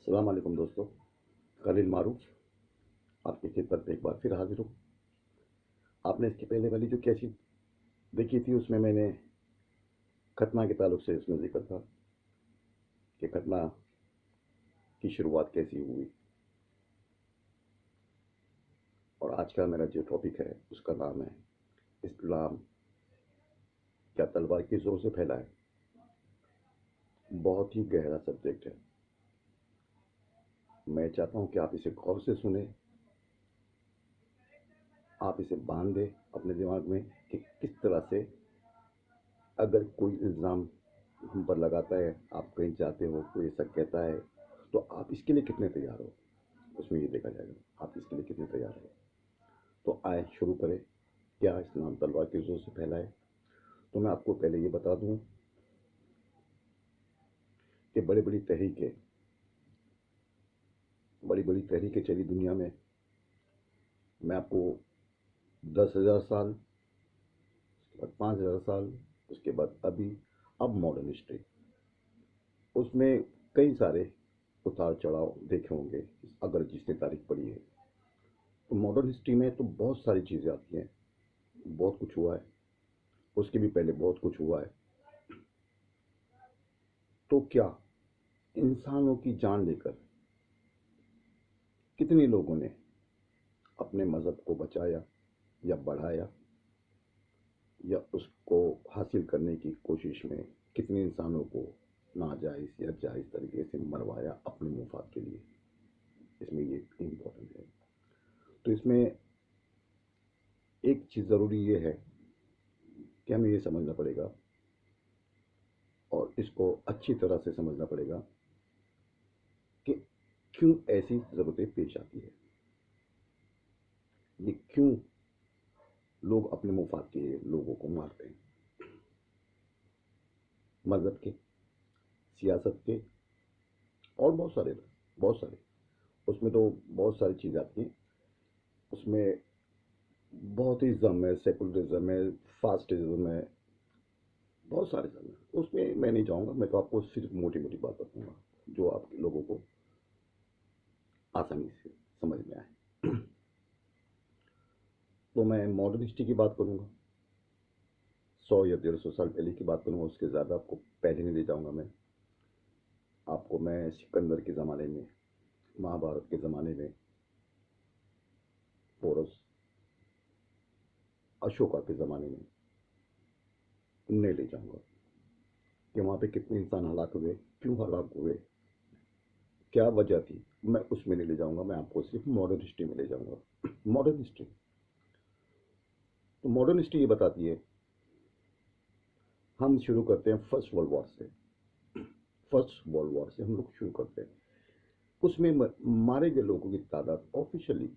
السلام علیکم دوستو، خلیل معروف آپ کی خدمت میں ایک بار پھر حاضر ہوں۔ آپ نے اس کے پہلے والی جو کیسٹ دیکھی تھی اس میں نے ختنہ کے تعلق سے اس میں ذکر تھا کہ ختنہ کی شروعات کیسی ہوئی، اور آج کا میرا جو ٹاپک ہے اس کا نام ہے اسلام کیا تلوار کی زور سے پھیلا ہے۔ بہت ہی گہرا سبجیکٹ ہے، میں چاہتا ہوں کہ آپ اسے غور سے سنیں، آپ اسے باندھ دیں اپنے دماغ میں کہ کس طرح سے اگر کوئی الزام ہم پر لگاتا ہے، آپ کہیں جاتے ہو کوئی ایسا کہتا ہے تو آپ اس کے لیے کتنے تیار ہو، اس میں یہ دیکھا جائے گا آپ اس کے لیے کتنے تیار ہو۔ تو آئے شروع کریں، کیا اسلام تلوار کی زور سے پھیلا ہے؟ تو میں آپ کو پہلے یہ بتا دوں کہ بڑی بڑی تحریکیں چلی دنیا میں آپ کو 10,000 سال، اس کے بعد 5,000 سال، اس کے بعد اب ماڈرن ہسٹری، اس میں کئی سارے اتار چڑھاؤ دیکھے ہوں گے اگر جس نے تاریخ پڑھی ہے۔ تو ماڈرن ہسٹری میں تو بہت ساری چیزیں آتی ہیں، بہت کچھ ہوا ہے، اس کے بھی پہلے بہت کچھ ہوا ہے۔ تو کیا انسانوں کی جان لے کر کتنے لوگوں نے اپنے مذہب کو بچایا یا بڑھایا، یا اس کو حاصل کرنے کی کوشش میں کتنے انسانوں کو ناجائز یا جائز طریقے سے مروایا اپنے مفاد کے لیے، اس میں یہ امپورٹنٹ ہے۔ تو اس میں ایک چیز ضروری یہ ہے کہ ہمیں یہ سمجھنا پڑے گا اور اس کو اچھی طرح سے سمجھنا پڑے گا کہ کیوں ایسی ضرورتیں پیش آتی ہے، یہ کیوں لوگ اپنے مفاد کے لیے لوگوں کو مارتے ہیں، مذہب کے، سیاست کے، اور بہت سارے اس میں تو بہت ساری چیزیں آتی ہیں، اس میں بہت ہی زم ہے، سیکولرزم ہے، فاسٹزم ہے، بہت سارے زم ہے، اس میں نہیں جاؤں گا، میں تو آپ کو صرف موٹی موٹی بات بتاؤں گا جو آپ لوگوں کو آسانی سے سمجھ میں آئے۔ تو میں ماڈرن ہسٹری کی بات کروں گا، 100 یا 150 سال پہلے کی بات کروں گا، اس کے زیادہ آپ کو پہلے نہیں لے جاؤں گا۔ میں سکندر کے زمانے میں، مہابھارت کے زمانے میں، پورس، اشوکا کے زمانے میں نہیں لے جاؤں گا کہ وہاں پہ کتنے انسان ہلاک ہوئے، کیوں ہلاک ہوئے، کیا وجہ تھی، میں اس میں نہیں لے جاؤں گا، میں آپ کو صرف ماڈرن ہسٹری میں لے جاؤں گا۔ ماڈرن ہسٹری، تو ماڈرن ہسٹری یہ بتاتی ہے، ہم شروع کرتے ہیں فرسٹ ورلڈ وار سے، ہم لوگ شروع کرتے ہیں۔ اس میں مارے گئے لوگوں کی تعداد آفیشلی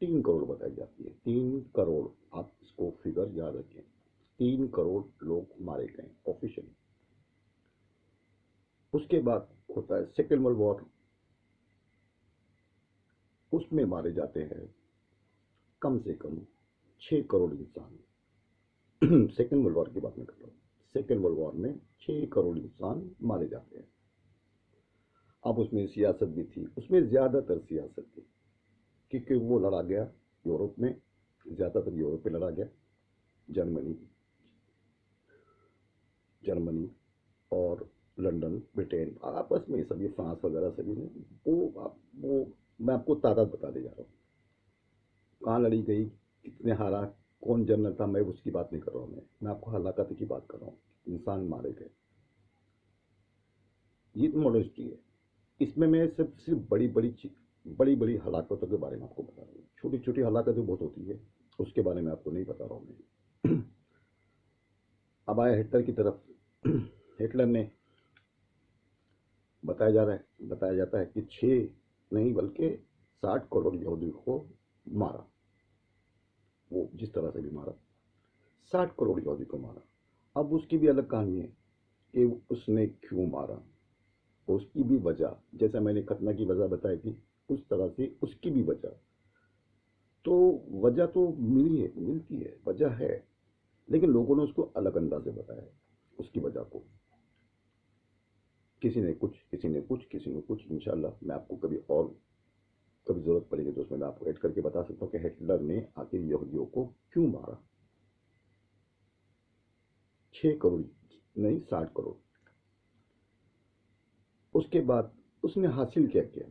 3 کروڑ بتائی جاتی ہے، 3 کروڑ، آپ اس کو فگر یاد رکھیں، 3 کروڑ لوگ مارے گئے آفیشلی۔ اس کے بعد ہوتا ہے سیکنڈ ورلڈ وار، اس میں مارے جاتے ہیں کم سے کم 6 کروڑ انسان۔ سیکنڈ ورلڈ وار کی بات نہیں کر رہا ہوں، سیکنڈ ورلڈ وار میں 6 کروڑ انسان مارے جاتے ہیں۔ اب اس میں سیاست بھی تھی، اس میں زیادہ تر سیاست تھی، کیونکہ وہ لڑا گیا یورپ میں، زیادہ تر یورپ میں لڑا گیا، جرمنی اور لنڈن، برٹین، آپس میں سبھی، فرانس وغیرہ سبھی نے وہ میں آپ کو تعداد بتا دے جا رہا ہوں، کہاں لڑی گئی، کتنے ہارا، کون جنرل تھا، میں اس کی بات نہیں کر رہا ہوں، میں آپ کو ہلاکت کی بات کر رہا ہوں، انسان مارے گئے۔ یہ تو ماڈرن ہسٹری ہے، اس میں صرف بڑی بڑی ہلاکتوں کے بارے میں آپ کو بتا رہا ہوں، چھوٹی چھوٹی ہلاکتیں بہت ہوتی ہے، اس کے بارے میں آپ کو نہیں بتا رہا ہوں میں۔ اب آیا ہٹلر کی طرف، ہٹلر نے بتایا جاتا ہے کہ 6 نہیں بلکہ 60 کروڑ یہودی کو مارا، وہ جس طرح سے بھی مارا، 60 کروڑ یہودی کو مارا۔ اب اس کی بھی الگ کہانی ہے کہ اس نے کیوں مارا، اس کی بھی وجہ، جیسا میں نے ختنہ کی وجہ بتائی تھی اس طرح سے اس کی بھی وجہ، تو وجہ تو ملتی ہے، وجہ ہے، لیکن لوگوں نے اس کو الگ انداز سے بتایا ہے اس کی وجہ کو۔ کسی نے کچھ، کسی نے کچھ، کسی نے کچھ. انشاءاللہ میں آپ کو کبھی اور کبھی ضرورت پڑے گی تو اس میں آپ کو ایڈ کر کے بتا سکتا ہوں کہ ہٹلر نے آخر یہودیوں کو کیوں مارا. 6 کروڑ نہیں، 60 کروڑ. اس کے بعد اس نے حاصل کیا کیا؟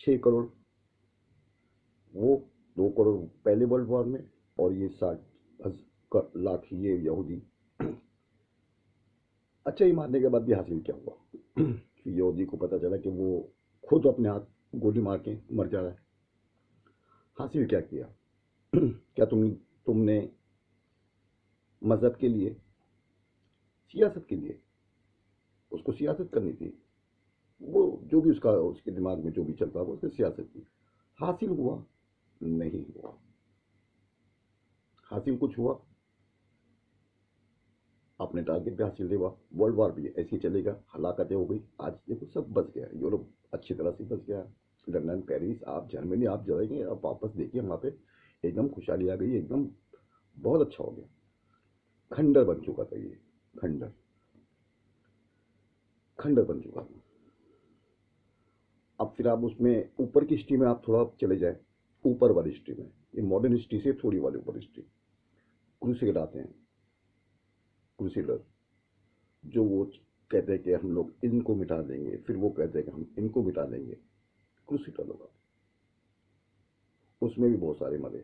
6 کروڑ. وہ 2 کروڑ پہلے ورلڈ وار میں، اور یہ 60 لاکھ یہ یہودی. اچھا، یہ مارنے کے بعد بھی حاصل کیا ہوا؟ یہودی کو پتا چلا کہ وہ خود اپنے ہاتھ گولی مار کے مر جا رہا ہے. حاصل کیا کیا؟ کیا تم نے مذہب کے لیے، سیاست کے لیے، اس کو سیاست کرنی تھی. وہ جو بھی اس کے دماغ میں جو بھی چلتا وہ اس نے سیاست کی. حاصل ہوا؟ نہیں ہوا. حاصل کچھ ہوا؟ اپنے ٹارگیٹ پہ حاصل نہیں ہوا. ورلڈ وار بھی ایسے ہی چلے گا، ہلاکتیں ہو گئی. آج دیکھو سب بچ گیا. یورپ اچھی طرح سے بچ گیا. لندن، پیرس، آپ جرمنی آپ جائیں گے، آپ واپس دیکھیے وہاں پہ ایک دم خوشحالی آ گئی، ایک دم بہت اچھا ہو گیا. کھنڈر بن چکا تھا یہ. کھنڈر کھنڈر بن چکا تھا. اب پھر آپ اس میں اوپر کی ہسٹری میں آپ تھوڑا چلے جائیں. اوپر والی ہسٹری میں، یہ ماڈرن ہسٹری سے تھوڑی والی اوپر ہسٹری. کروسیڈ آتے ہیں. کروسیڈر جو وہ کہتے ہیں کہ ہم لوگ ان کو مٹا دیں گے، پھر وہ کہتے ہیں کہ ہم ان کو مٹا دیں گے. کروسیڈر لوگ آتے ہیں. اس میں بھی بہت سارے مرے،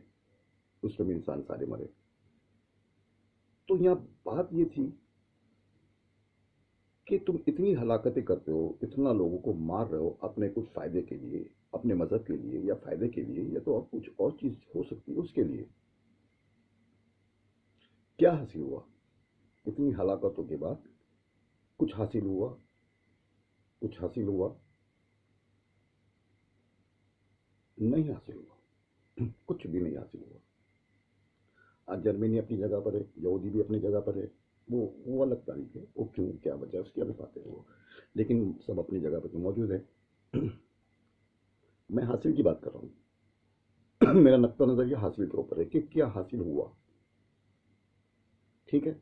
اس میں بھی انسان سارے مرے. تو یہاں بات یہ تھی کہ تم اتنی ہلاکتیں کرتے ہو، اتنا لوگوں کو مار رہے ہو اپنے کچھ فائدے کے لیے، اپنے مذہب کے لیے یا فائدے کے لیے، یا تو کچھ اور چیز ہو سکتی ہے اس کے لیے. کیا حاصل ہوا اتنی ہلاکتوں کے بعد؟ کچھ حاصل ہوا؟ کچھ حاصل ہوا؟ نہیں حاصل ہوا. کچھ بھی نہیں حاصل ہوا. آج جرمنی اپنی جگہ پر ہے، یہودی بھی اپنی جگہ پر ہے. وہ الگ تاریخ ہے، وہ کیوں کیا وجہ اس کی الگ بات ہے وہ. لیکن سب اپنی جگہ پر تو موجود ہے. میں حاصل کی بات کر رہا ہوں. میرا نقطہ نظر یہ حاصل کے اوپر ہے کہ کیا حاصل ہوا. ٹھیک ہے.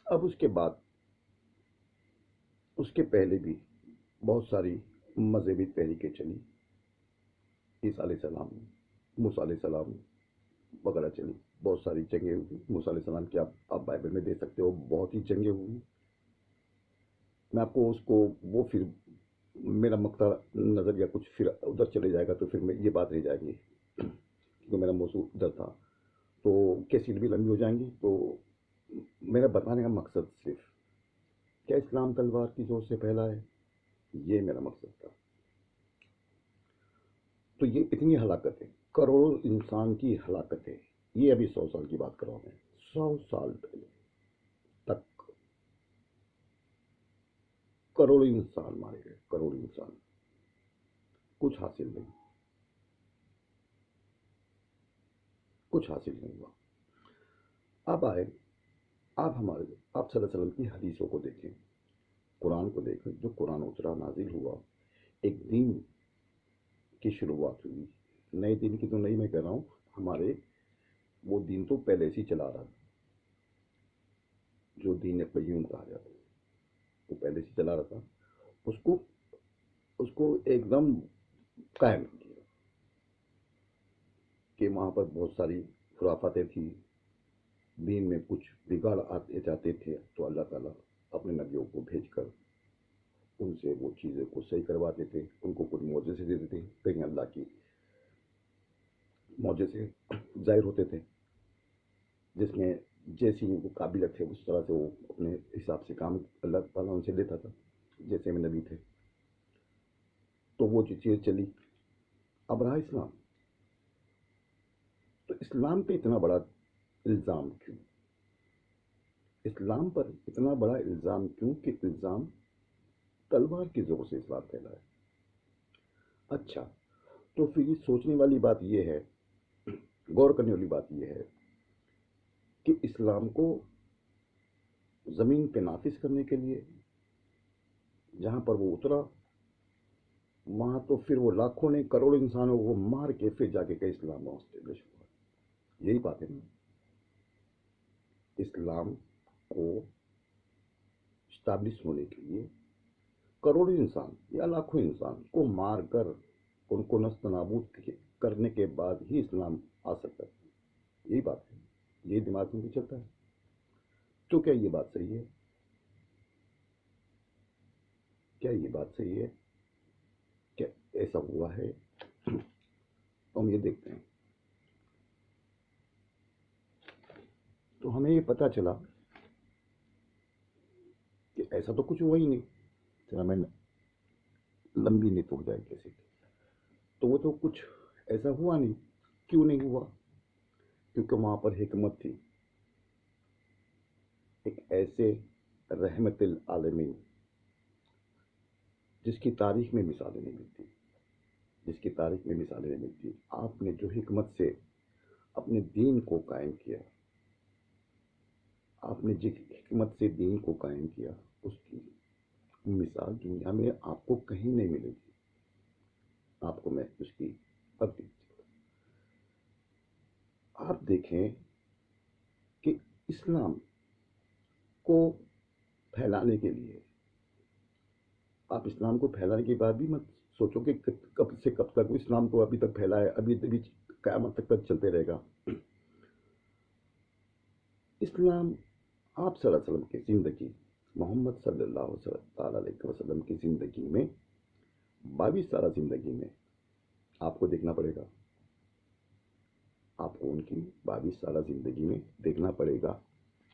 اب اس کے بعد، اس کے پہلے بھی بہت ساری مذہبی تحریکیں چلی. عیسیٰ علیہ السلام، موسیٰ علیہ السلام وغیرہ چلی. بہت ساری جنگیں ہوئی. موسیٰ علیہ السلام کی آپ بائبل میں دیکھ سکتے ہو، بہت ہی جنگیں ہوئی. میں آپ کو اس کو وہ پھر میرا مقطع نظریہ کچھ پھر ادھر چلے جائے گا تو پھر یہ بات رہ جائے گی کیونکہ میرا موضوع ادھر تھا تو کیسٹ بھی لمبی ہو جائیں گی. تو میرا بتانے کا مقصد صرف کیا اسلام تلوار کی زور سے پھیلا ہے، یہ میرا مقصد تھا. تو یہ اتنی ہلاکت ہے، کروڑوں انسان کی ہلاکت ہے. یہ ابھی 100 سال کی بات کر رہا ہوں میں. 100 سال پہلے تک کروڑوں انسان مارے گئے. کروڑوں انسان. کچھ حاصل نہیں. کچھ حاصل نہیں ہوا. اب آئے، آپ صلی اللہ علیہ وسلم کی حدیثوں کو دیکھیں، قرآن کو دیکھیں. جو قرآن اترا نازل ہوا، ایک دین کی شروعات ہوئی. نئے دین کی تو نہیں میں کہہ رہا ہوں، ہمارے وہ دین تو پہلے سے ہی چلا رہا تھا. جو دین قیوم کہا جاتا ہے وہ پہلے سے چلا رہا تھا. اس کو اس کو ایک دم قائم کیا کہ وہاں پر بہت ساری خرافاتیں تھیں. دین میں کچھ بگاڑ آتے جاتے تھے تو اللہ تعالیٰ اپنے نبیوں کو بھیج کر ان سے وہ چیزیں کو صحیح کرواتے تھے. ان کو کچھ معجزے دیتے تھے، کہیں اللہ کی معجزے ظاہر ہوتے تھے جس میں جیسی وہ قابلیت تھے اس طرح سے وہ اپنے حساب سے کام اللہ تعالیٰ ان سے لیتا تھا جیسے میں نبی تھے. تو وہ جو چیز چلی. اب رہا اسلام. تو اسلام پہ اتنا بڑا الزام کیوں؟ اسلام پر اتنا بڑا الزام کیوں کہ الزام تلوار کی زور سے اسلام پھیلا ہے. اچھا، تو پھر یہ سوچنے والی بات یہ ہے، غور کرنے والی بات یہ ہے کہ اسلام کو زمین پہ نافذ کرنے کے لیے جہاں پر وہ اترا وہاں تو پھر وہ لاکھوں نے کروڑوں انسانوں کو مار کے پھر جا کے اسلام وہاں اسٹیبلش ہوا. یہی بات ہے نا. اسلام کو اسٹیبلش ہونے کے لیے کروڑوں انسان یا لاکھوں انسان کو مار کر ان کو نست نابود کرنے کے بعد ہی اسلام آ سکتا ہے. یہی بات ہے, یہی دماغ میں بھی چلتا ہے. تو کیا یہ بات صحیح ہے؟ کیا یہ بات صحیح ہے؟ کیا ایسا ہوا ہے؟ تو ہم یہ دیکھتے ہیں تو ہمیں یہ پتا چلا کہ ایسا تو کچھ ہوا ہی نہیں. چلا میں لمبی نہیں تو ہو جائے کیسے, تو وہ تو کچھ ایسا ہوا نہیں. کیوں نہیں ہوا؟ کیونکہ وہاں پر حکمت تھی, ایک ایسے رحمت العالمین جس کی تاریخ میں مثالیں نہیں ملتی, جس کی تاریخ میں مثالیں نہیں ملتی. آپ نے جو حکمت سے اپنے دین کو قائم کیا, آپ نے جس حکمت سے دین کو قائم کیا, اس کی مثال دنیا میں آپ کو کہیں نہیں ملے گی. آپ کو میں اس کی اب آپ دیکھیں کہ اسلام کو پھیلانے کے لیے, آپ اسلام کو پھیلانے کی بات بھی مت سوچو کہ کب سے کب تک اسلام کو ابھی تک پھیلا ہے, ابھی قیامت تک چلتے رہے گا. اسلام آپ صلی اللہ علیہ وسلم کی زندگی, محمد صلی اللہ علیہ وسلم کی زندگی میں 22 سالہ زندگی میں آپ کو دیکھنا پڑے گا. آپ کو ان کی 22 سالہ زندگی میں دیکھنا پڑے گا